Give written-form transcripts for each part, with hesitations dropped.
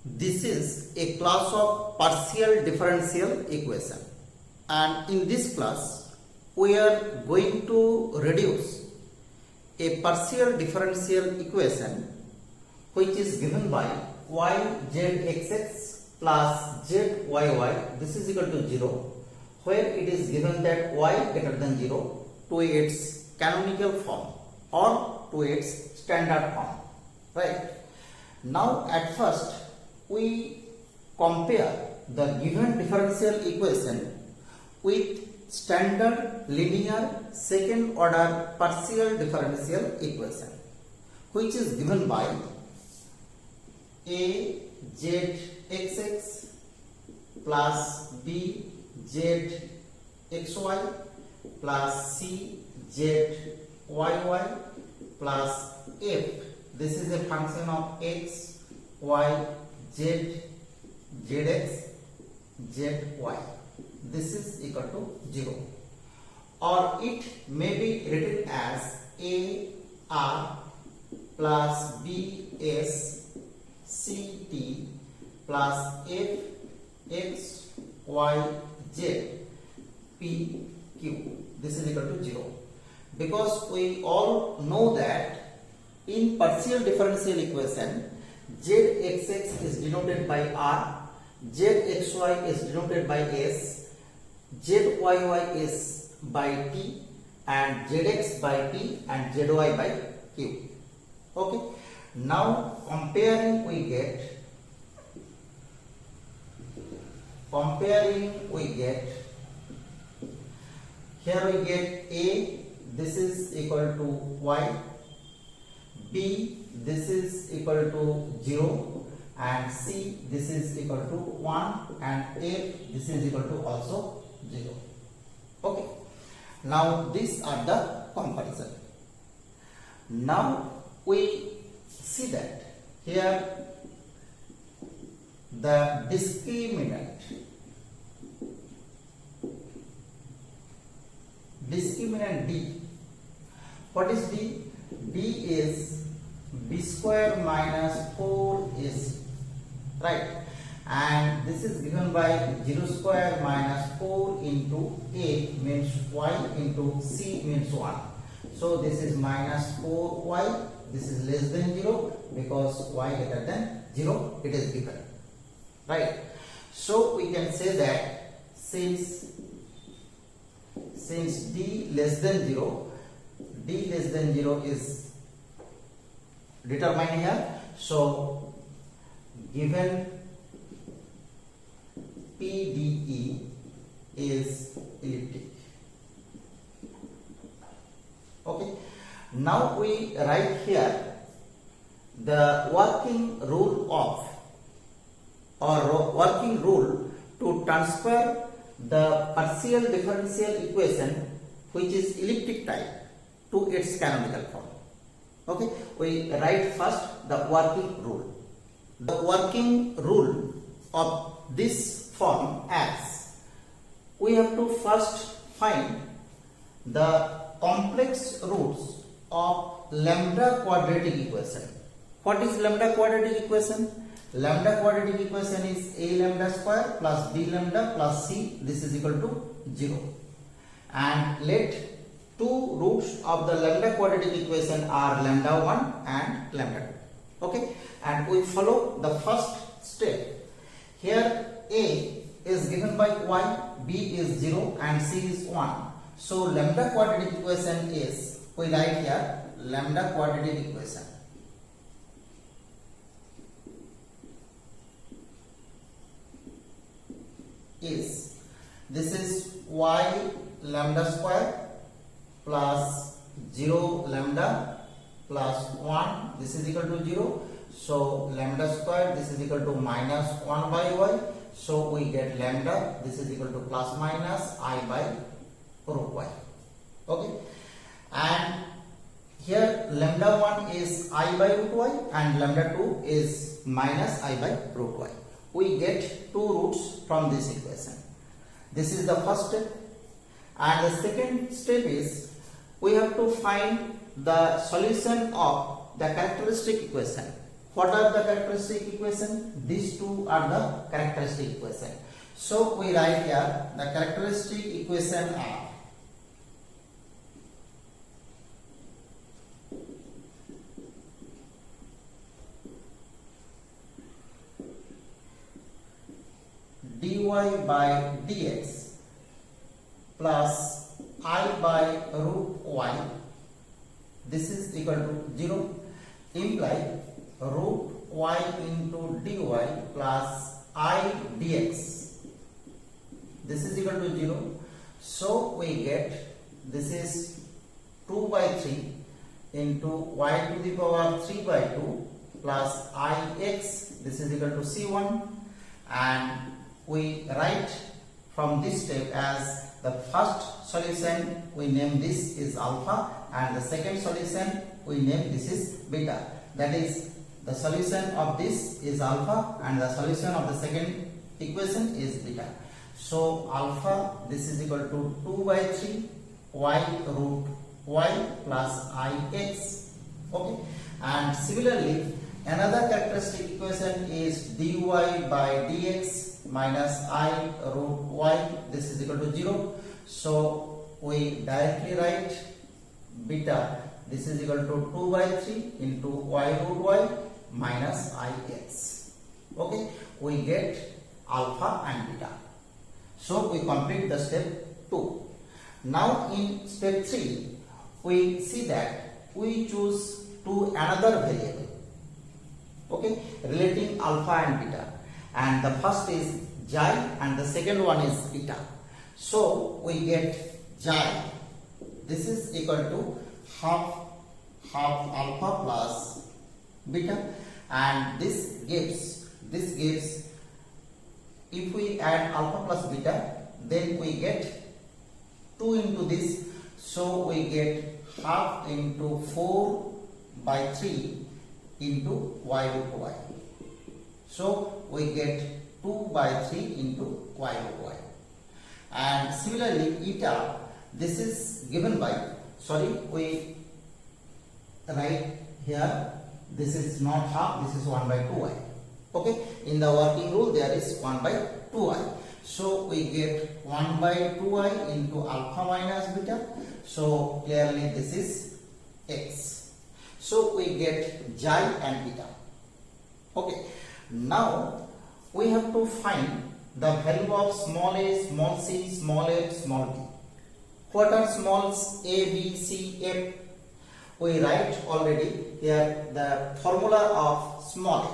This is a class of partial differential equation, and in this class we are going to reduce a partial differential equation which is given by yzxx plus zyy, this is equal to 0, where it is given that y greater than 0 to its canonical form or to its standard form, right? Now at first we compare the given differential equation with standard linear second order partial differential equation, which is given by azxx plus bzxy plus czyy plus f. This is a function of x, y, z, zx, zy. This is equal to 0, or it may be written as ar plus bs ct plus f x y z p q. This is equal to 0, because we all know that in partial differential equation zxx is denoted by r, zxy is denoted by s, zyy is by t, and zx by p, and zy by q. Okay, now comparing we get here we get a, this is equal to y, b, this is equal to 0, and c, this is equal to 1, and f, this is equal to also 0. Okay, now these are the comparison. Now we see that here the discriminant d. What is d? D is b square minus 4ac, right? And this is given by 0 square minus 4 into a means y into c means 1. So this is minus 4y. This is less than 0 because y greater than 0 it is given, right? So we can say that since d less than 0 is determined here, so given PDE is elliptic. Okay, now we write here the working rule to transfer the partial differential equation which is elliptic type to its canonical form. Okay, we write first the working rule. The working rule of this form as we have to first find the complex roots of lambda quadratic equation. What is lambda quadratic equation? Lambda quadratic equation is a lambda square plus b lambda plus c, this is equal to 0, and let two roots of the lambda quadratic equation are lambda 1 and lambda 2. Okay, and we follow the first step. Here a is given by y, b is 0, and c is 1. So lambda quadratic equation is, we write here lambda quadratic equation is, this is y lambda square plus 0 lambda plus 1, this is equal to 0. So lambda square, this is equal to minus 1 by y. So we get lambda, this is equal to plus minus I by root y. Okay, and here lambda 1 is I by root y and lambda 2 is minus I by root y. We get two roots from this equation. This is the first step, and the second step is we have to find the solution of the characteristic equation. What are the characteristic equation? These two are the characteristic equation. So we write here the characteristic equation are dy by dx plus I by root y, this is equal to 0, imply root y into dy plus I dx, this is equal to 0. So we get this is 2 by 3 into y to the power 3 by 2 plus ix, this is equal to c1, and we write from this step as the first solution we name this is alpha, and the second solution we name this is beta. That is, the solution of this is alpha and the solution of the second equation is beta. So alpha, this is equal to 2 by 3 y root y plus ix. Okay, and similarly another characteristic equation is dy by dx minus I root y, this is equal to 0. So we directly write beta, this is equal to 2 by 3 into y root y minus ix. Okay, we get alpha and beta. So we complete the step 2. Now in step 3 we see that we choose to another variable, okay, relating alpha and beta, and the first is xi and the second one is beta. So we get xi, this is equal to half alpha plus beta, and this gives if we add alpha plus beta, then we get 2 into this, so we get half into 4 by 3 into y root y. So we get 2 by 3 into y root y. And similarly eta, this is given by, we write here, this is not half, this is 1 by 2y. Okay, in the working rule there is 1 by 2y. So we get 1 by 2y into alpha minus beta. So clearly this is x. So we get xi and beta. Okay, now we have to find the value of small a, small c, small f, small b. What are smalls a, b, c, f? We write already here the formula of small a.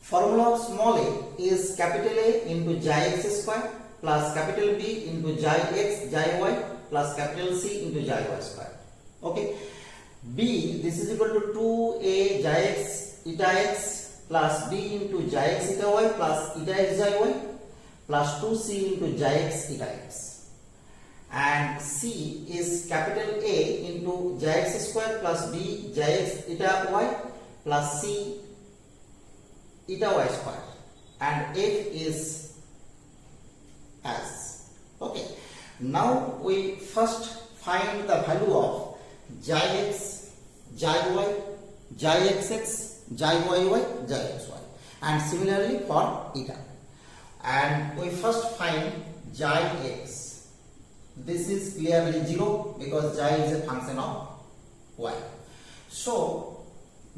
Formula of small a is capital A into xi x square plus capital B into xi x, xi y plus capital C into xi y square. Okay. B, this is equal to 2a xi x eta x plus b into xi x eta y plus eta x xi y plus 2c into xi x eta x. And C is capital A into xi x square plus b xi x eta y plus c eta y square, and F is as. Okay, now we first find the value of xi x, xi y, xi xx, xi yy, xi xy, and similarly for eta. And we first find xi x. This is clearly 0 because xi is a function of y. So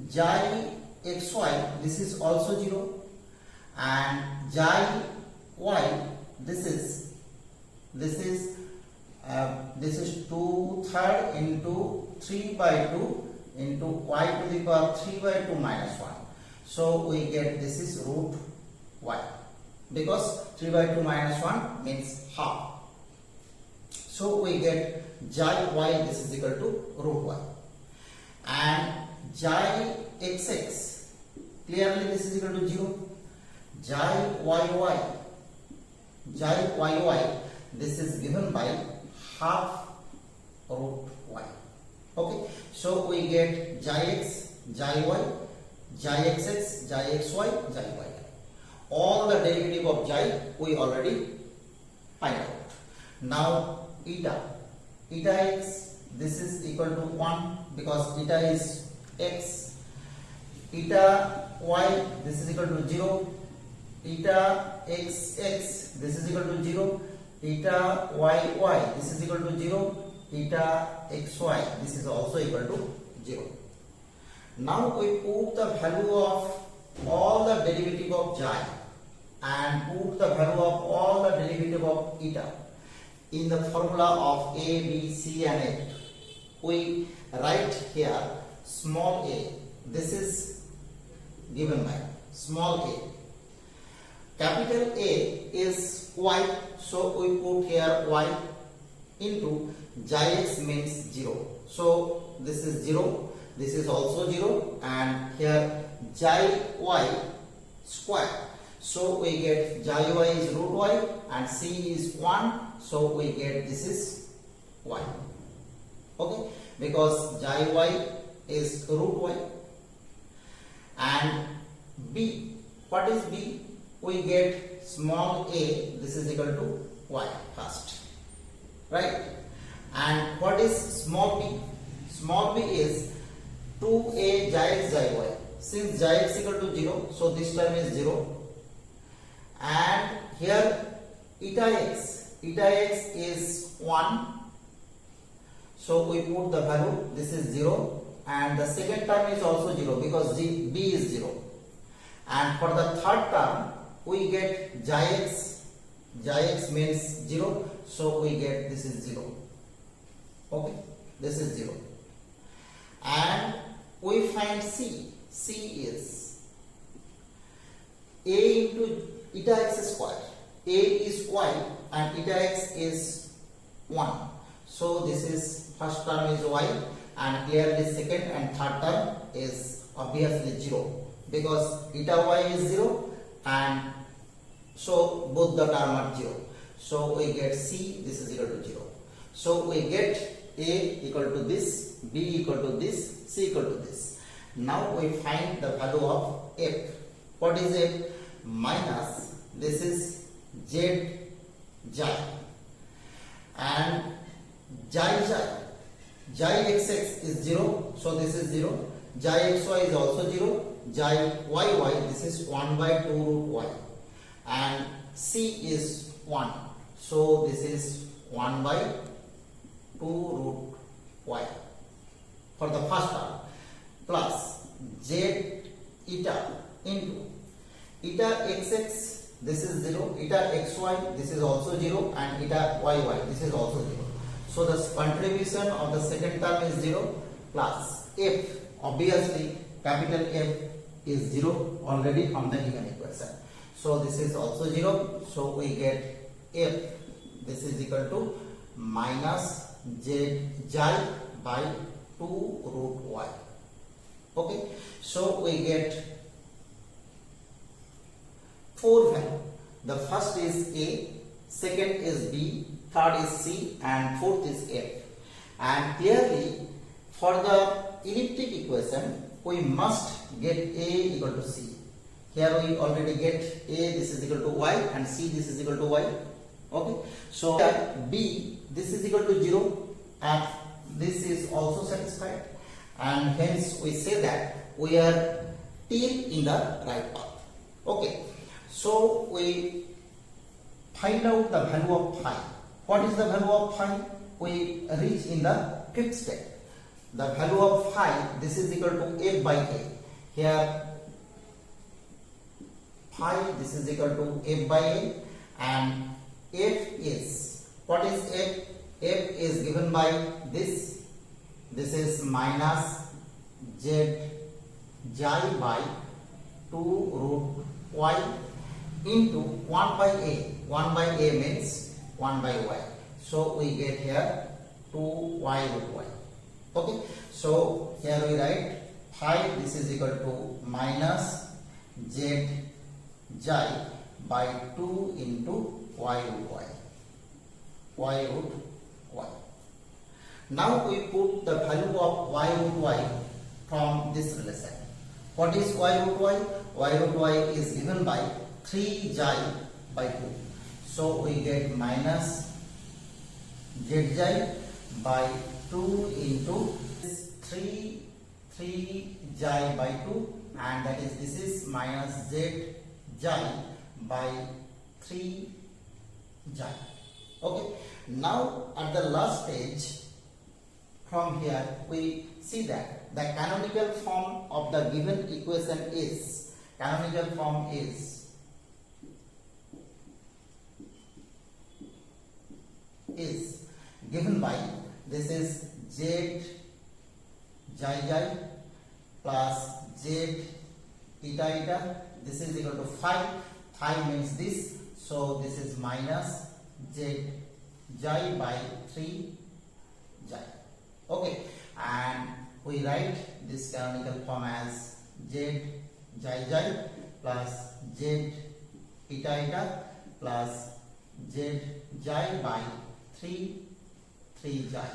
xi xy, this is also 0, and xi y, this is 2/3 into 3 by 2 into y to the power 3 by 2 minus 1. So we get this is root y, because 3 by 2 minus 1 means half. So we get xi y, this is equal to root y, and xi xx, clearly this is equal to 0. Xi yy, this is given by half root y. Okay, so we get xi x, xi y, xi xx, xi xy, xi y. All the derivative of xi we already find out. Now eta x, this is equal to 1 because eta is x, eta y, this is equal to 0, eta xx, this is equal to 0, eta yy, this is equal to 0, eta xy, this is also equal to 0. Now we put the value of all the derivative of xi and put the value of all the derivative of eta in the formula of a, b, c and a. We write here small a, this is given by small a. Capital A is y, so we put here y into xi x means 0. So this is 0, this is also 0, and here xi y square. So we get xi y is root y and c is 1, so we get this is y. Okay, because xi y is root y. And b, what is b? We get small a, this is equal to y first, right? And what is small b? Small b is 2a xi x xi y. Since xi x equal to 0, so this term is 0. And here eta x is 1. So we put the value, this is 0, and the second term is also 0 because b is 0. And for the third term, we get xi x means 0, so we get this is 0. Okay, this is 0. And we find c is a into eta x square. A is y and eta x is 1. So this is first term is y, and clearly second and third term is obviously 0 because eta y is 0 and so both the term are 0. So we get c, this is equal to 0. So we get a equal to this, b equal to this, c equal to this. Now we find the value of f. What is f? Minus, this is z xi, and xi xx is 0, so this is 0. Xi xy is also 0. Xi yy, this is 1 by 2 root y, and c is 1, so this is 1 by 2 root y for the first term, plus z eta into eta xx, this is 0, eta xy, this is also 0, and eta yy, this is also 0. So the contribution of the second term is 0, plus f, obviously capital F is 0 already from the given equation. So this is also 0, so we get f, this is equal to minus z xi by 2 root y. Okay, so we get 4 values. The first is a, second is b, third is c, and fourth is f. And clearly for the elliptic equation we must get a equal to c. Here we already get a, this is equal to y, and c, this is equal to y. Okay, so b, this is equal to 0, and this is also satisfied, and hence we say that we are still in the right path. Okay, so we find out the value of phi. What is the value of phi? We reach in the fifth step. The value of phi, this is equal to f by a. Here phi, this is equal to f by a, and f is, what is f? F is given by this is minus z xi by 2 root y into 1 by a. 1 by a means 1 by y. So we get here 2y root y. Okay, so here we write phi, this is equal to minus z xi by 2 into y root y. Y root y. Now we put the value of y root y from this relation. What is y root y? Y root y is given by 3 xi by 2. So we get minus z xi by 2 into this 3 xi by 2 and that is this is minus z xi by 3 xi. Okay, now at the last stage, from here we see that the canonical form of the given equation is, canonical form is given by, this is z xi xi plus z eta eta, this is equal to 5. 5 means this, so this is minus z xi by 3 xi. Okay, and we write this canonical form as z xi xi plus z eta eta plus z xi by 3 xi.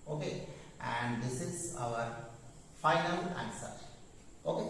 Okay, and this is our final answer. Okay.